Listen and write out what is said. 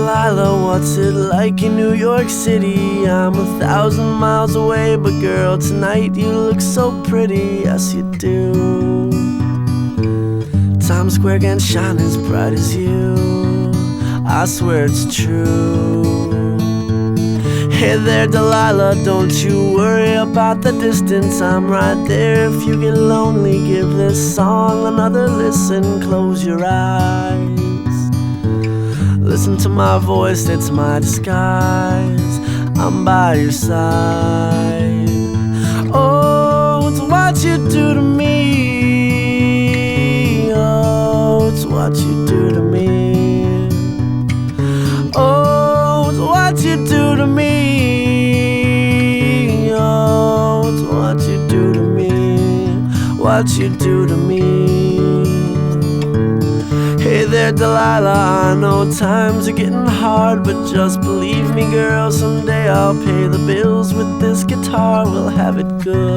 Delilah, what's it like in New York City? I'm 1,000 miles away, but girl, tonight you look so pretty, yes you do. Times Square can't shine as bright as you, I swear it's true. Hey there Delilah, don't you worry about the distance, I'm right there. If you get lonely, give this song another listen. Close your eyes, listen to my voice, it's my disguise. I'm by your side. Oh, it's what you do to me. Oh, it's what you do to me. Oh, it's what you do to me. Oh, it's what you do to me. What you do to me. Hey there Delilah, I know times are getting hard, but just believe me girl, someday I'll pay the bills with this guitar. We'll have it good.